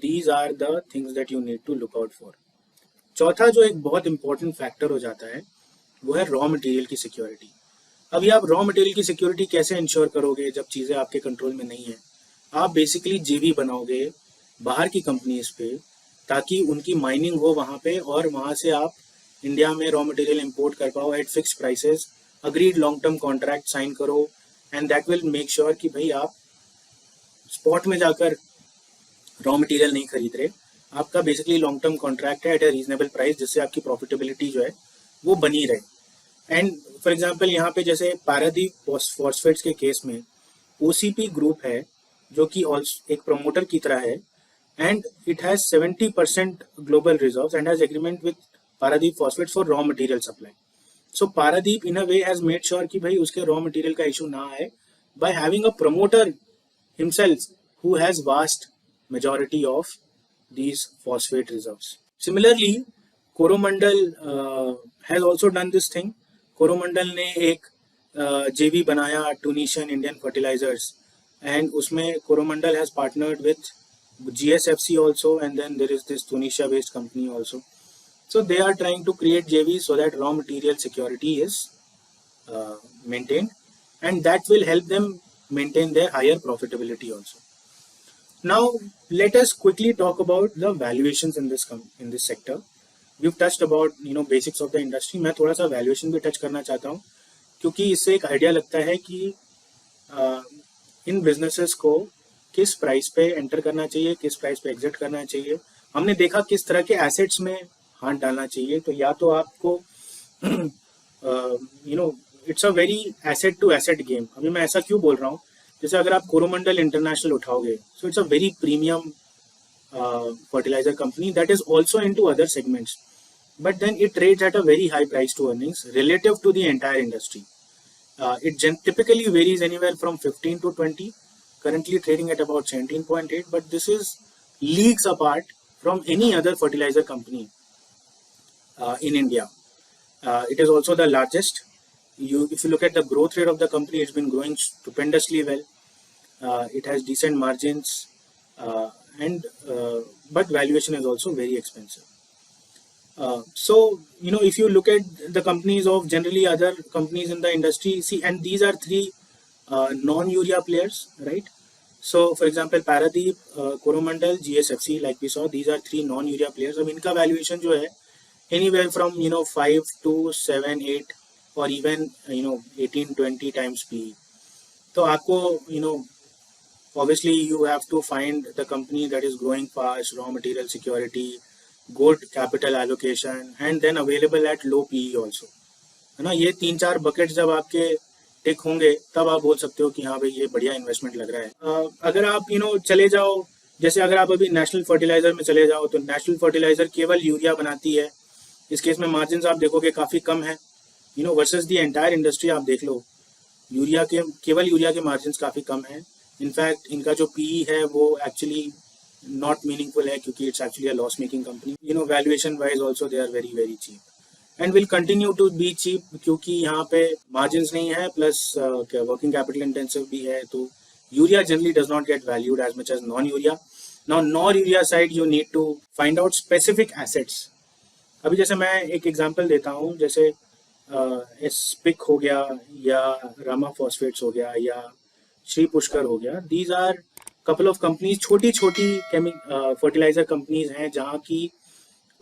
these are the things that you need to look out for. चौथा जो एक बहुत important factor हो जाता है वो है raw material की सिक्योरिटी. अभी आप रॉ मटेरियल की सिक्योरिटी कैसे इंश्योर करोगे जब चीज़ें आपके कंट्रोल में नहीं है? आप बेसिकली जेवी बनाओगे बाहर की कंपनीज पे ताकि उनकी माइनिंग हो वहाँ पे, और वहाँ से आप इंडिया में रॉ मटेरियल इंपोर्ट कर पाओ at fix prices, agreed long term contract sign करो, and that will make sure कि भाई आप स्पॉट में जाकर रॉ मटेरियल नहीं खरीद रहे, आपका बेसिकली लॉन्ग टर्म कॉन्ट्रैक्ट है एट अ रीजनेबल प्राइस, जिससे आपकी प्रॉफिटेबिलिटी जो है वो बनी रहे. एंड फॉर एग्जांपल यहाँ पे जैसे पारादीप फॉस्फेट्स के केस में ओसीपी ग्रुप है जो कि एक प्रमोटर की तरह है, and it has 70% global reserves and has agreement with Paradip phosphates for raw material supply. So Paradip in a way has made sure कि भाई उसके रॉ मटेरियल का इशू ना आए by having a promoter himself who has vast majority of these phosphate reserves. Similarly, Coromandel has also done this thing. Coromandel ने एक JV बनाया Tunisian Indian Fertilizers, and उसमें Coromandel has partnered with GSFC also, and then there is this Tunisia based company also. So they are trying to create JVs so that raw material security is maintained, and that will help them maintain their higher profitability also. Now let us quickly talk about the valuations in this sector. We touched about basics of the industry. मैं थोड़ा सा valuation भी touch करना चाहता हूँ, क्योंकि इससे एक आइडिया लगता है कि इन बिजनेसेस को किस प्राइस पे एंटर करना चाहिए, किस प्राइस पे एग्जिट करना चाहिए. हमने देखा किस तरह के एसेट्स में हाथ डालना चाहिए. तो या तो आपको it's a very asset to asset game. अभी मैं ऐसा क्यों बोल रहा हूँ, जैसे अगर आप कोरोमंडल इंटरनेशनल उठाओगे, so it's a very premium fertilizer company that is also into other segments, but then it trades at a very high price to earnings relative to the entire industry. It typically varies anywhere from 15 to 20, currently trading at about 17.8, but this is leagues apart from any other fertilizer company in India. It is also the largest. If you look at the growth rate of the company, it's been growing stupendously well. It has decent margins, but valuation is also very expensive. So if you look at the companies of generally other companies in the industry, see, and these are three non-urea players, right? So for example, Paradeep, Coromandel, GSFC, like we saw, these are three non-urea players. अब इनका valuation जो है anywhere from 5 to 7, 8 or even 18-20 times PE. तो आपको obviously you have to find the company that is growing fast, raw material security, good capital allocation, and then available at low PE also, है ना. ये 3-4 buckets जब आपके टिक होंगे, तब आप बोल सकते हो कि हाँ भाई ये बढ़िया इन्वेस्टमेंट लग रहा है. अगर आप चले जाओ, जैसे अगर आप अभी नेशनल फर्टिलाइजर में चले जाओ, तो नेशनल फर्टिलाइजर केवल यूरिया बनाती है. इस केस में मार्जिन आप देखोगे काफ़ी कम है, वर्सेस दी एंटायर इंडस्ट्री. आप देख लो, केवल यूरिया के मार्जिन काफ़ी कम है. इनफैक्ट इनका जो पीई है वो एक्चुअली नॉट मीनिंगफुल है, क्योंकि it's actually a loss making company. Valuation wise also they are very very cheap and will continue to be cheap, क्योंकि यहाँ पे मार्जिन नहीं है, प्लस वर्किंग कैपिटल इंटेंसिव भी है. तो urea generally does not get valued as much as non urea. Now non urea side you need to find out specific assets. अभी जैसे मैं एक एग्जांपल देता हूँ, जैसे स्पिक हो गया, या रामा फॉस्फेट्स हो गया, या श्री पुष्कर हो गया. These are couple of companies, छोटी छोटी फर्टिलाइजर कंपनीज हैं जहाँ की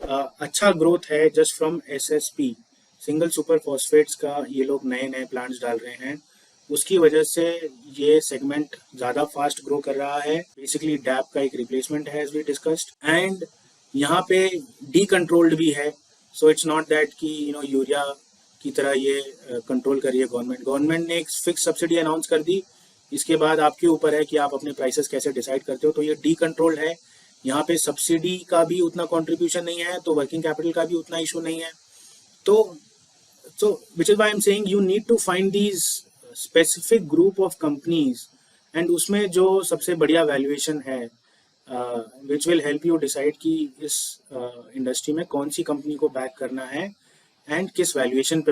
अच्छा ग्रोथ है just from SSP, single super phosphates का. ये लोग नए नए प्लांट्स डाल रहे हैं, उसकी वजह से ये सेगमेंट ज़्यादा फास्ट ग्रो कर रहा है. बेसिकली डैप का एक रिप्लेसमेंट है, एज वी डिस्कस्ड, एंड यहाँ पे डी कंट्रोल्ड भी है. सो इट्स नॉट दैट कि यूरिया की तरह ये कंट्रोल कर रही है गवर्नमेंट ने एक फिक्स सब्सिडी अनाउंस कर दी. इसके बाद आपके ऊपर है कि आप अपने प्राइसेस कैसे डिसाइड करते हो. तो ये डी कंट्रोल्ड है, यहाँ पे सब्सिडी का भी उतना कंट्रीब्यूशन नहीं है, तो वर्किंग कैपिटल का भी उतना इशू नहीं है. तो which is why I am saying you need to find these specific group of companies, and उसमें जो सबसे बढ़िया वैल्यूएशन है which will help you decide कि इस इंडस्ट्री में कौन सी कंपनी को बैक करना है, एंड किस वैल्यूएशन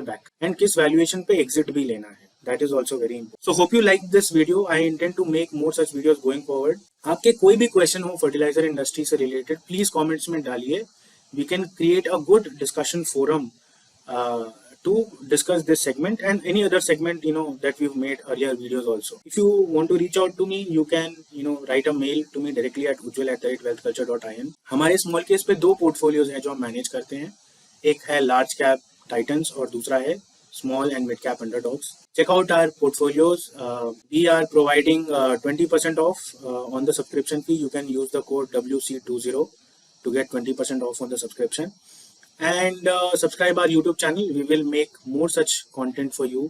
पे एग्जिट भी लेना है. That is also very important. So hope you like this video. I intend to make more such videos going forward. आपके कोई भी क्वेश्चन हो फर्टिलाइजर इंडस्ट्री से रिलेटेड, प्लीज कमेंट्स में डालिए. We can create a good discussion forum to discuss this segment and any other segment that we've made earlier videos also. If you want to reach out to me, you can write a mail to me directly at ujjwal@wealthculture.in. हमारे small case पे 2 portfolios हैं जो हम manage करते हैं. एक है large cap titans और दूसरा है small and mid cap underdogs. Check out our portfolios. We are providing 20% off on the subscription fee. You can use the code WC20 to get 20% off on the subscription. And subscribe our YouTube channel. We will make more such content for you.